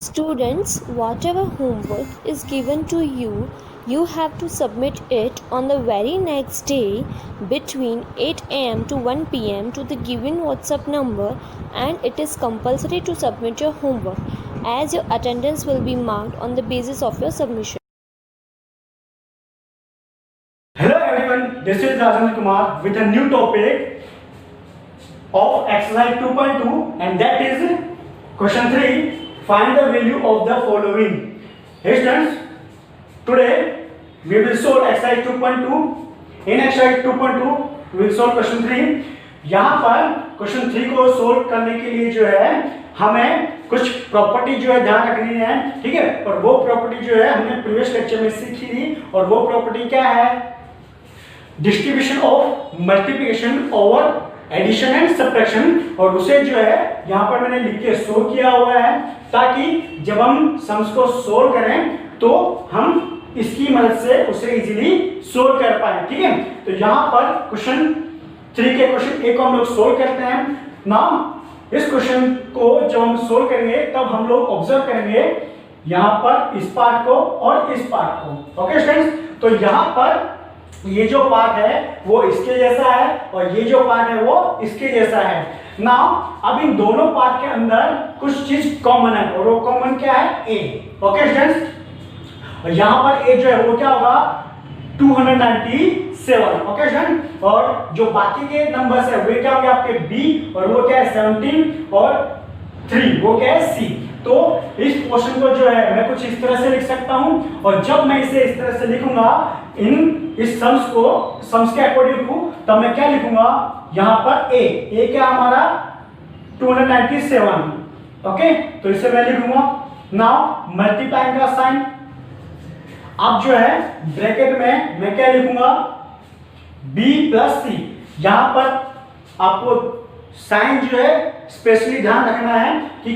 Students, whatever homework is given to you, you have to submit it on the very next day between 8 am to 1 pm to the given WhatsApp number, and it is compulsory to submit your homework as your attendance will be marked on the basis of your submission. Hello everyone, this is Rajendra Kumar with a new topic of exercise 2.2, and that is question 3. Find the value of the following. Hey students, today we will solve exercise 2.2. In exercise 2.2 we will solve question 3. यहाँ पर question 3 को solve करने के लिए जो है हमें कुछ प्रॉपर्टी जो है ध्यान रखनी है, ठीक है। और वो प्रॉपर्टी जो है हमने प्रीवियस लेक्चर में सीखी थी, और वो प्रॉपर्टी क्या है? Distribution of multiplication over addition and subtraction. और उसे जो है यहाँ पर मैंने लिख के शो किया हुआ है ताकि जब हम सम्स को सोल्व करें तो हम इसकी मदद से उसे इजीली सोल्व कर पाए, ठीक है। तो यहाँ पर क्वेश्चन 3 के क्वेश्चन ए को हम लोग सोल्व करते हैं ना। इस क्वेश्चन को जब हम सोल्व करेंगे तब हम लोग ऑब्जर्व करेंगे यहाँ पर इस पार्ट को और इस पार्ट को। ओके स्टूडेंट्स, तो यहाँ पर ये जो पार्ट है वो इसके जैसा है और ये जो पार्ट है वो इसके जैसा है ना। अब इन दोनों पार्ट के अंदर कुछ चीज कॉमन है, और वो कॉमन क्या है? ए। ओके स्टूडेंट्स, और यहाँ पर ए जो है वो क्या होगा? 297। ओके स्टूडेंट, और जो बाकी के नंबर्स है वे क्या होंगे आपके बी, और वो क्या है 17, और 3 वो क्या है सी। तो इस क्वेश्चन को जो है मैं कुछ इस तरह से लिख सकता हूं, और जब मैं इसे इस तरह से लिखूंगा इस सम्स के अकॉर्डिंग टू, तब मैं क्या लिखूंगा? यहां पर ए क्या हमारा 297। ओके, तो इसे मैं लिखूंगा नाउ मल्टीप्लाइंग का साइन। अब जो है ब्रैकेट में मैं क्या लिखूंगा? b प्लस सी। यहां पर आपको साइन जो है स्पेशली ध्यान रखना है कि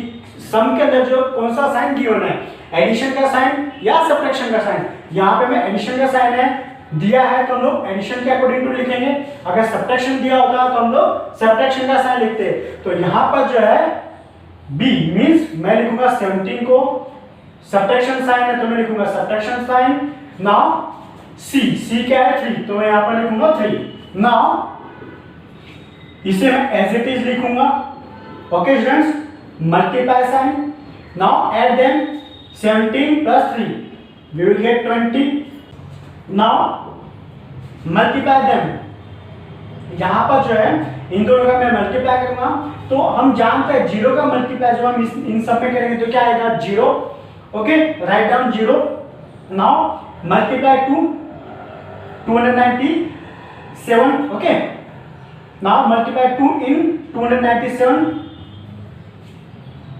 सम के अंदर जो कौन सा साइन गिवन है, एडिशन का साइन या सब्ट्रैक्शन का साइन। यहाँ पे मैं एडिशन का साइन है दिया है तो हम लोग एडिशन के अकॉर्डिंग टू लिखेंगे, अगर सब्ट्रैक्शन दिया होता तो हम लोग सब्ट्रैक्शन का साइन लिखते। तो यहाँ पर जो है b मींस मैं लिखूंगा 17 को, सब्ट्रैक्शन साइन है तो मैं लिखूंगा सब्ट्रैक्शन साइन। नाउ c क्या है 3, तो मैं यहाँ पर लिखूंगा 3। नाउ इसे मैं एज इट इज लिखूंगा। Okay students, multiply sign. Now add them 17 plus 3. We will get 20. Now multiply them. यहाँ पर जो है इन दोनों का मैं मल्टीप्लाई करूंगा, तो हम जानते हैं जीरो का मल्टीप्लाई जब हम इन सब में करेंगे तो क्या आएगा? 0। Okay, write down 0। Now multiply 297। Okay, now multiply 2 in 297।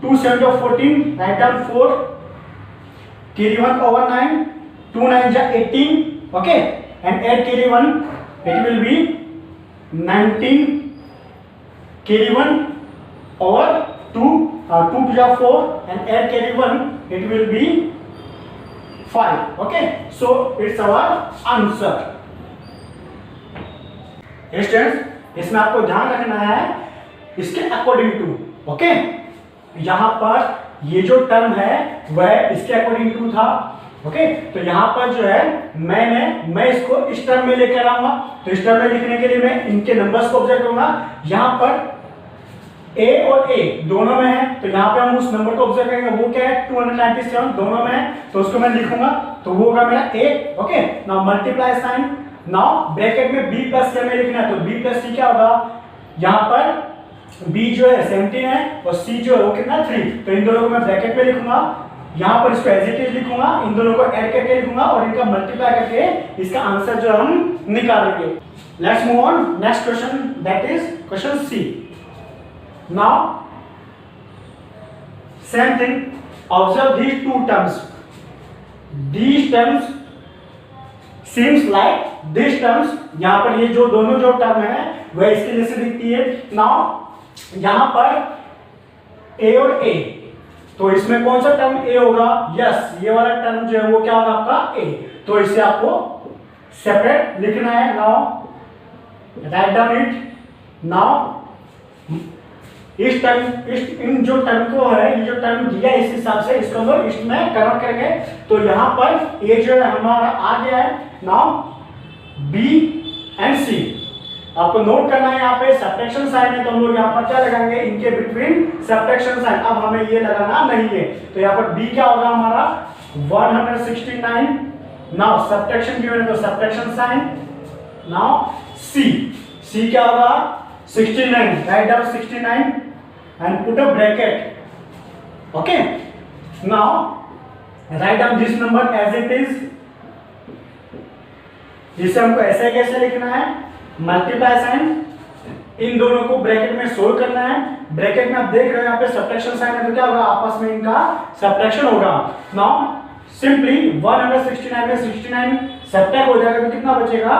2 7 14, write down 4, carry 1 over 9, 2 9 ja 18, okay, and add carry 1, it will be 19, carry 1 over 2, 2 to ja 4, and add carry 1, it will be 5, okay, so it's our answer. Students, इसमें आपको ध्यान रखना है इसके according to, okay. यहाँ पर ये जो टर्म है वह इसके अकॉर्डिंग टू था, ओके। तो यहाँ पर जो है मैं इसको इस टर्म में लेकर आऊंगा, तो इस टर्म में लिखने के लिए मैं इनके नंबर्स को ऑब्जर्व करूंगा। यहाँ पर ए और ए दोनों में है, तो यहाँ पे हम उस नंबर को ऑब्जर्व करेंगे, वो क्या है 297 दोनों में है, तो उसको मैं लिखूंगा, तो वो होगा मेरा A. Okay, now multiply sign. Now bracket में b प्लस सी में लिखना है, तो b प्लस सी क्या होगा? यहाँ पर b जो है 17 है और c जो है वो कितना 3, तो इन दोनों को मैं ब्रैकेट में लिखूंगा, यहाँ पर इसको एज इट इज लिखूंगा, इन दोनों को ऐड करके लिखूंगा और इनका मल्टीप्लाई करके इसका आंसर जो हम निकालेंगे। Let's move on next question, that is question C. Now same thing, observe these two terms. These terms seems like this terms. यहाँ पर ये जो दोनों जो टर्म है वह इसके जैसे दिखती है। नाउ यहाँ पर ए और ए, तो इसमें कौन सा टर्म ए होगा? यस, ये वाला टर्म जो है वो क्या होगा आपका ए, तो इसे आपको सेपरेट लिखना है। Now right down it. Now इस टर्म इन जो टर्म को है, ये जो टर्म दिया इस हिसाब से इसको हम लोग इस में कन्वर्ट करेंगे। तो यहाँ पर ये जो है हमारा आ गया है नाउ बी एंड सी। आपको नोट करना है यहाँ पे सब्ट्रैक्शन साइन है, तो हम लोग यहाँ पर क्या लगाएंगे, इनके बिटवीन सब्ट्रैक्शन साइन। अब हमें ये लगाना नहीं है, तो यहाँ पर बी क्या होगा हमारा 169। नाउ सब्ट्रैक्शन गिवन है तो सब्ट्रैक्शन साइन। नाउ सी क्या होगा 69, write down 69 and put a bracket. Okay, now write down this number as it is. जिसे हमको ऐसे कैसे लिखना है, मल्टीप्लाई साइन इन दोनों को ब्रैकेट में सोल्व करना है। ब्रैकेट में आप देख रहे हो यहाँ पे सब्ट्रैक्शन साइन है, तो क्या होगा आपस में इनका सब्ट्रैक्शन होगा। नाउ सिंपली 169 में 69 सब्ट्रैक्ट हो जाएगा तो कितना बचेगा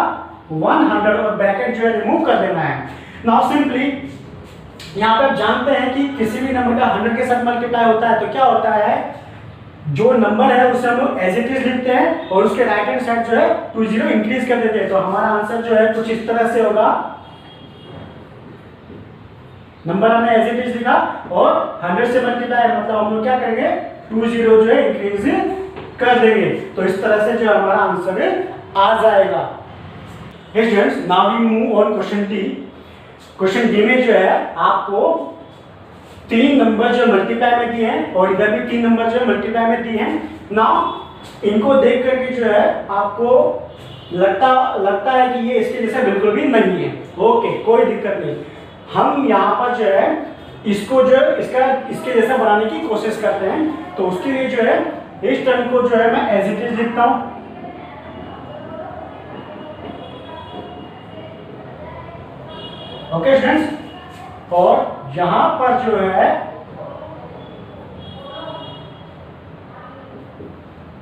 100, और ब्रैकेट जो है रिमूव कर देना है। नाउ सिंपली यहाँ पे आप जानते हैं कि किसी भी नंबर का 100 के साथ मल्टीप्लाई होता है तो क्या होता है, जो नंबर है उसे हम लोग एज इट इज लिखते हैं और उसके राइट हैंड साइड जो है 20 इंक्रीज कर देते हैं। तो हमारा आंसर जो है कुछ इस तरह से होगा, नंबर हमने एज इट इज लिखा और 100 से मल्टीप्लाई मतलब हम लोग क्या करेंगे 20 जो है इंक्रीज कर देंगे। तो इस तरह से जो हमारा आंसर आ जाएगा। Students, now we move on question D. क्वेश्चन डी में जो है आपको 3 नंबर जो मल्टीप्लाई में दिए हैं और इधर भी 3 नंबर जो मल्टीप्लाई में दिए हैं। नाउ इनको देख करके जो है आपको लगता है कि ये इसके जैसा बिल्कुल भी नहीं है। ओके, कोई दिक्कत नहीं। हम यहाँ पर जो है इसको जो इसके जैसा बनाने की कोशिश करते हैं। तो उसके लिए जो है इस टर्म को जो है मैं एज इट इज लिखता हूँ। ओके फ्रेंड्स, और यहां पर जो है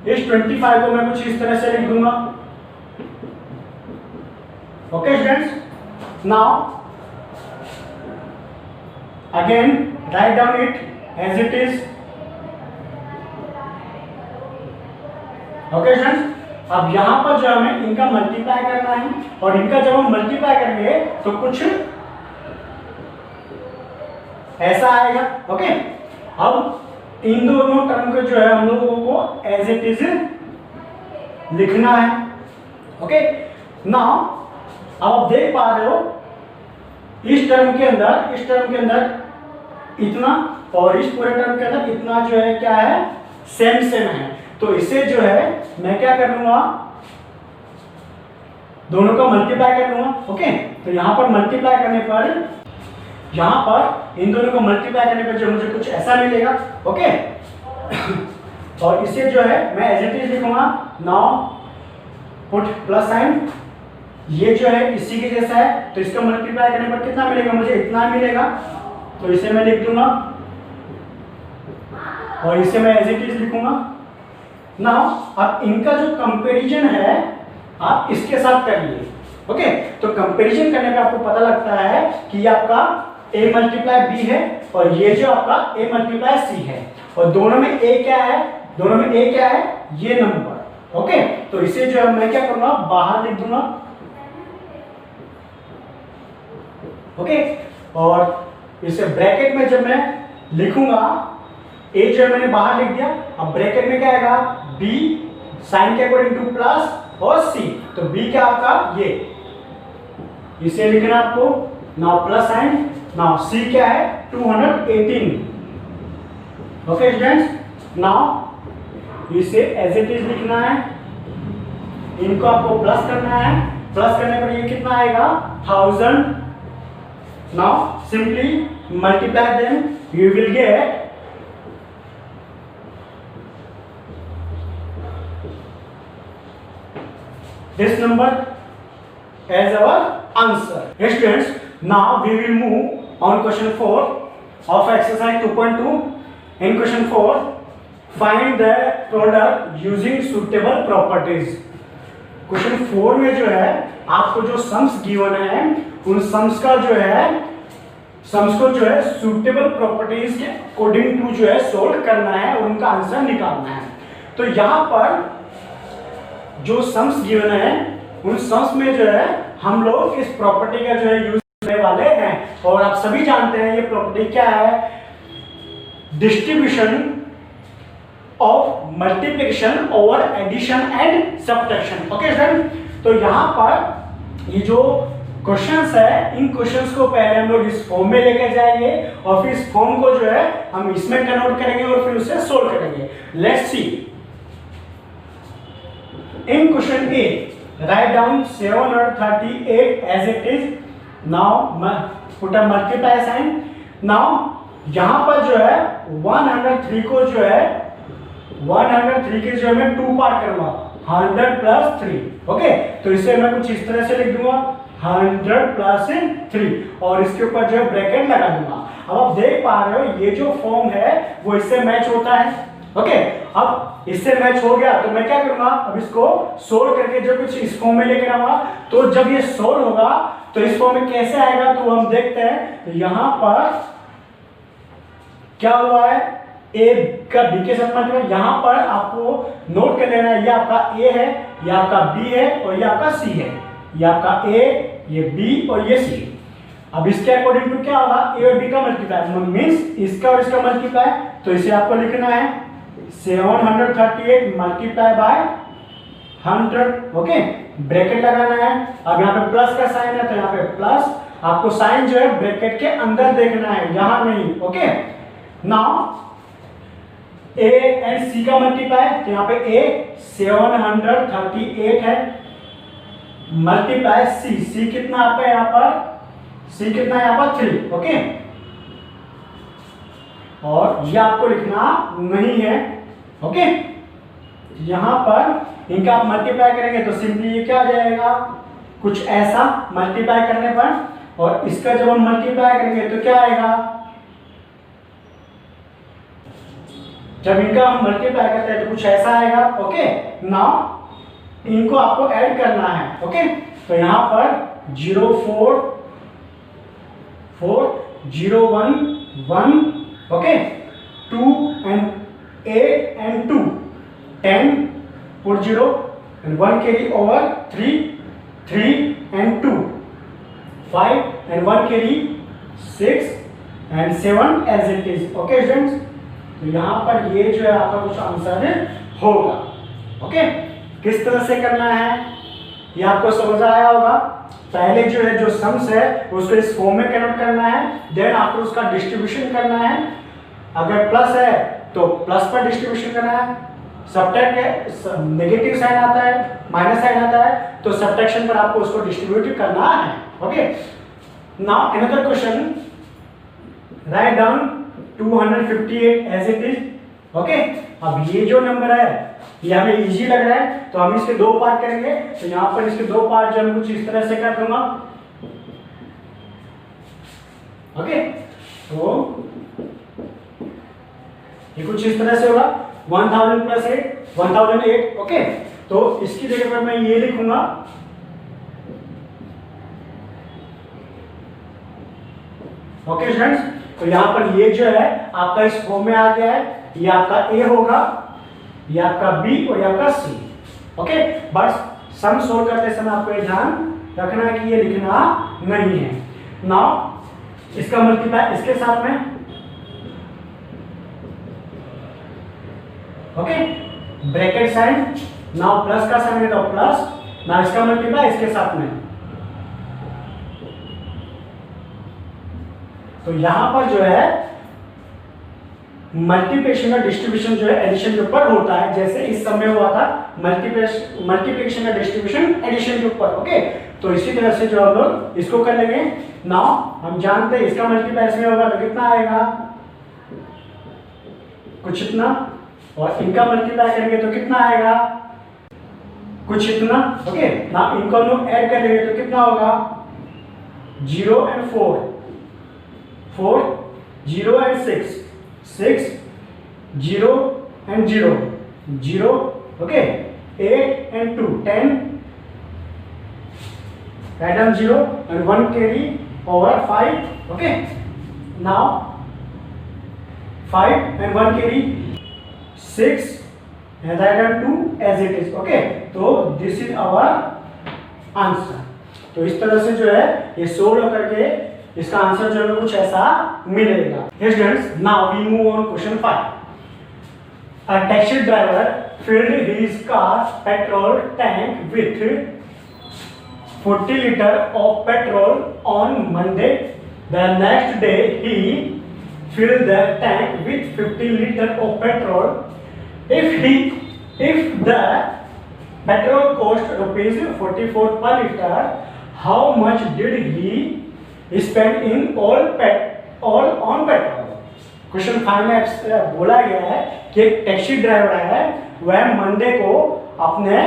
इस 25 को मैं कुछ इस तरह से लिख दूंगा। Okay friends, now again write down it as it is. Okay friends, अब यहां पर जो हमें इनका मल्टीप्लाई करना है और इनका जब हम मल्टीप्लाई करेंगे तो कुछ ऐसा आएगा। ओके, अब इन दोनों टर्म को जो है हम लोगों को एज इट इज लिखना है। ओके, नाउ अब आप देख पा रहे हो इस टर्म के अंदर इतना और इस पूरे टर्म के अंदर इतना जो है क्या है सेम है। तो इसे जो है मैं क्या कर लूंगा, दोनों का मल्टीप्लाई कर लूंगा। ओके, तो यहां पर मल्टीप्लाई करने पर यहां पर इन दोनों को मल्टीप्लाई करने पर जो मुझे कुछ ऐसा मिलेगा। ओके, और इसे जो है मैं एज इट इज लिखूंगा। नाउ पुट प्लस साइन, ये जो है इसी के जैसा है तो इसका मल्टीप्लाई करने पर कितना मिलेगा, मुझे इतना मिलेगा। तो इसे मैं लिख दूंगा और इसे मैं एज इट इज लिखूंगा। नाउ अब इनका जो कंपैरिजन है आप इसके साथ करिए। ओके, तो कंपैरिजन करने पे आपको पता लगता है कि ये आपका a मल्टीप्लाई b है और ये जो आपका a मल्टीप्लाई c है, और दोनों में a क्या है, ये नंबर। ओके, तो इसे जो है मैं क्या करूंगा बाहर लिख दूंगा। ओके, और इसे ब्रैकेट में जब मैं लिखूंगा a जो है मैंने बाहर लिख दिया। अब ब्रैकेट में क्या आएगा b साइन के अकॉर्डिंग टू प्लस और c, तो b क्या आपका ये, इसे लिखना आपको। Now plus sign, now c क्या है 218। ओके स्टूडेंट्स, नाउ इसे एज इट इज लिखना है, इनको आपको प्लस करना है। प्लस करने पर ये कितना आएगा 1000। Now simply multiply them, you will get this number as our answer. Yes students, now we will move on question 4 of exercise 2.2. In question 4, find the product using suitable properties. Question 4 में जो है आपको जो sums given है उन sums का जो है सम्स को जो है सुटेबल प्रॉपर्टीज के अकॉर्डिंग टू जो है सोल्व करना है और उनका आंसर निकालना है। तो यहाँ पर जो सम्स गिवन है उन सम्स में जो है हम लोग इस प्रॉपर्टी का जो है यूज करने वाले हैं और आप सभी जानते हैं ये प्रॉपर्टी क्या है, distribution of multiplication over addition and subtraction. Okay student, तो यहाँ पर ये जो क्वेश्चंस है, इन क्वेश्चंस को पहले हम लोग इस फॉर्म में लेकर जाएंगे और फिर इस फॉर्म को जो है हम इसमें कन्वर्ट करेंगे और फिर उसे सोल्व करेंगे। Let's see. In question A write down 738 as it is. Now put a multiply sign. Now यहां पर जो है 103 को जो है 103 के जो मैं 2 पार्ट करूंगा, 100 प्लस 3। ओके, तो इसे मैं कुछ इस तरह से लिख दूंगा 100 प्लस 3 और इसके ऊपर जो है ब्रैकेट लगा दूंगा। अब आप देख पा रहे हो ये जो फॉर्म है वो इससे मैच होता है। ओके, अब इससे मैच हो गया तो मैं क्या करूंगा, अब इसको सोल्व करके जो कुछ इस फॉर्म में लेकर आऊंगा। तो जब ये सोल्व होगा तो इस फॉर्म में कैसे आएगा तो हम देखते हैं। तो यहां पर क्या हुआ है, ए का बी के साथ मल्टीप्लाई। यहां पर आपको नोट कर लेना है ये आपका ए है, ये आपका बी है और ये आपका सी है। ये आपका ए, ये बी और ये सी। अब इसके अकॉर्डिंग टू क्या होगा, ए और बी का मल्टीप्लाई मींस इसका और इसका मल्टीप्लाई। तो इसे आपको लिखना है 738 मल्टीप्लाई बाय 100। ओके, ब्रैकेट लगाना है। अब यहाँ पे प्लस का साइन है तो यहाँ पे प्लस, आपको साइन जो है ब्रैकेट के अंदर देखना है, यहां नहीं। ओके, नाउ ए एंड सी का मल्टीप्लाई। तो यहाँ पे ए 738 है मल्टीप्लाई सी। सी कितना आपका यहाँ पर, सी कितना यहाँ पर 3। ओके, और ये आपको लिखना नहीं है। ओके, यहां पर इनका आप मल्टीप्लाई करेंगे तो सिंपली ये क्या आ जाएगा, कुछ ऐसा मल्टीप्लाई करने पर, और इसका जब हम मल्टीप्लाई करेंगे तो क्या आएगा, जब इनका हम मल्टीप्लाई करते हैं तो कुछ ऐसा आएगा। ओके, नाउ इनको आपको ऐड करना है। ओके, तो यहां पर 0 4 4 0 1 1। Okay, 2 and 8 and 2 10 put 0 and 1 carry over 3 3 and 2 5 and 1 carry 6 and 7 as it is। Okay students, तो यहाँ पर ये जो है आपका कुछ आंसर होगा। ओके, किस तरह से करना है ये आपको समझ आया होगा। पहले जो है जो सम्स है उसको इस फॉर्म में कन्वर्ट करना है, देन आपको उसका डिस्ट्रीब्यूशन करना है। अगर प्लस है तो प्लस पर डिस्ट्रीब्यूशन करना है, सब्ट्रैक्ट है नेगेटिव साइन आता है, माइनस साइन आता है तो सब्ट्रैक्शन पर आपको उसको डिस्ट्रीब्यूट करना है। Okay, now another question, write down 258 as it is. Okay, अब ये जो नंबर है ये हमें इजी लग रहा है तो हम इसके 2 पार्ट करेंगे। तो यहाँ पर इसके 2 पार्ट जो हम कुछ इस तरह से कर दूंगा। ओके, तो ये कुछ इस तरह से होगा 1000 प्लस 8 1008। ओके, तो इसकी जगह पर मैं ये लिखूंगा ओके स्टूडेंट्स, तो यहां पर ये जो है आपका इस फॉर्म में आ गया है। ये आपका ए होगा, ये आपका बी और ये आपका सी। ओके, बट सम सोल्व करते समय आपको ये ध्यान रखना है कि ये लिखना नहीं है। नाउ इसका मल्टीप्लाई इसके साथ में। Okay, bracket sign, now plus का साइन है तो प्लस, नाउ इसका मल्टीप्लाई इसके साथ में। तो यहां पर जो है मल्टीप्लिकेशन का डिस्ट्रीब्यूशन जो है एडिशन के ऊपर होता है, जैसे इस समय हुआ था मल्टीप्लिकेशन का डिस्ट्रीब्यूशन एडिशन के ऊपर। ओके, तो इसी तरह से जो हम लोग इसको कर लेंगे। नाउ हम जानते हैं इसका मल्टीप्लाई इसमें होगा तो कितना आएगा, कुछ इतना, और इनका मल्टीप्लाई करेंगे तो कितना आएगा, कुछ इतना। ओके, नाउ इनको हम लोग ऐड कर लेंगे तो कितना होगा, 0 and 4 4 0 and 6 6 0 and 0 0। Okay, 8 and 2 10, write down 0 and 1 carry over 5। okay, now 5 and 1 carry 6 and write down 2 as it is। okay, तो this is our answer। तो इस तरह से जो है ये सोल्व करके इसका आंसर जो है कुछ ऐसा मिलेगा। Students, now we move on question 5। A taxi driver filled his car petrol tank with 40 liters of petrol on Monday. The next day he filled the tank with 50 liters of petrol. If the petrol cost rupees 44 per liter, how much did he spend in all on petrol? Question 5 में बोला गया है कि एक taxi driver है, वह Monday को अपने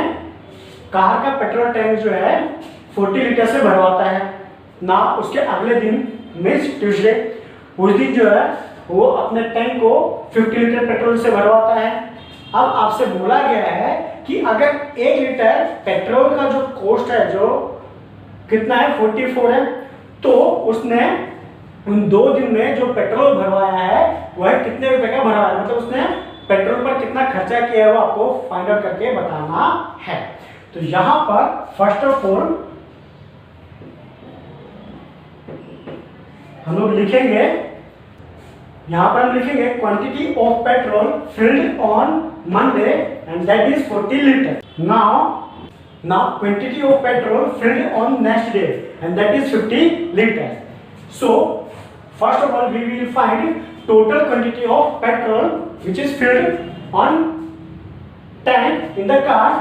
कार का पेट्रोल टैंक जो है 40 लीटर से भरवाता है ना। उसके अगले दिन मीन्स ट्यूसडे, उस दिन जो है वो अपने टैंक को 50 लीटर पेट्रोल से भरवाता है। अब आपसे बोला गया है कि अगर 1 लीटर पेट्रोल का जो कॉस्ट है जो कितना है 44 है, तो उसने उन 2 दिन में जो पेट्रोल भरवाया है वह कितने रुपए का भरवाया है, मतलब उसने पेट्रोल पर कितना खर्चा किया है वो आपको फाइंड आउट करके बताना है। तो यहां पर फर्स्ट ऑफ ऑल हम लोग लिखेंगे, यहां पर हम लिखेंगे quantity of petrol field on Monday and that is 40 litre. Now quantity of petrol field on next day and that is 50 litre. So first of all we will find total quantity of petrol which is filled on tank in the car.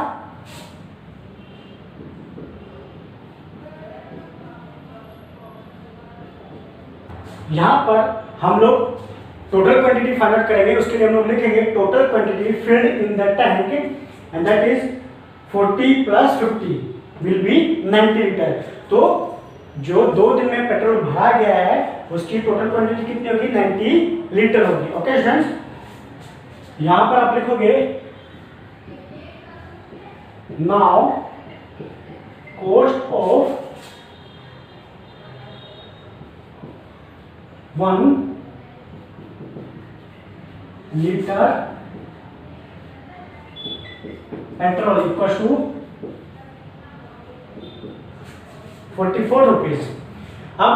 यहाँ पर हम लोग total quantity find out करेंगे। उसके लिए हम लोग लिखेंगे total quantity filled in the tank and that is 40 plus 50 will be 90 litre. तो जो 2 दिन में पेट्रोल भरा गया है उसकी टोटल क्वांटिटी कितनी होगी 90 लीटर होगी। ओके स्टूडेंट्स, यहां पर आप लिखोगे now cost of 1 litre petrol equal to 44 rupees. अब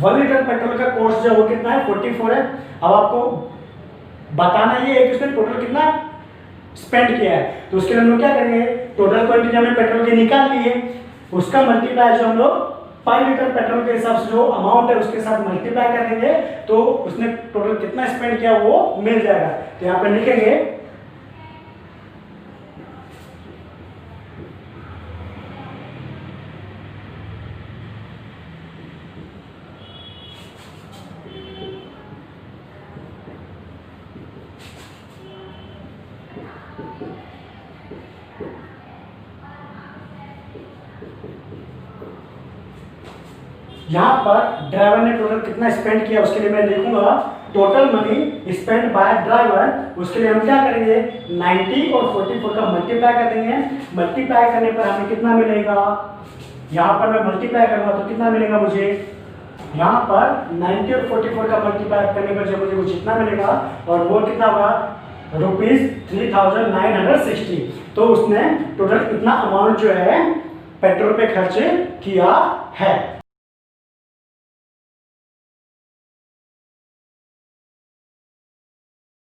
1 लीटर पेट्रोल का कॉस्ट जो वो कितना है 44 है। अब आपको बताना ये है कि उसने टोटल कितना स्पेंड किया है। तो उसके लिए हम लोग क्या करेंगे, टोटल क्वांटिटी हमने पेट्रोल की निकाल ली है, उसका मल्टीप्लाई जो हम लोग पर लीटर पेट्रोल के हिसाब से जो अमाउंट है उसके साथ मल्टीप्लाई कर देंगे तो उसने टोटल कितना स्पेंड किया वो मिल जाएगा। तो यहाँ पे लिखेंगे यहाँ पर ड्राइवर ने टोटल कितना स्पेंड किया उसके लिए मैं लिखूंगा total money spend by driver. उसके लिए हम क्या करेंगे 90 और 44 का मल्टीप्लाई कर देंगे। मल्टीप्लाई करने पर हमें कितना मिलेगा, यहाँ पर मैं मल्टीप्लाई करूंगा तो कितना मिलेगा मुझे, यहाँ पर 90 और 44 का मल्टीप्लाई करने पर जब मुझे कुछ इतना मिलेगा और वो कितना होगा ₹3960। तो उसने टोटल इतना अमाउंट जो है पेट्रोल पे खर्च किया है।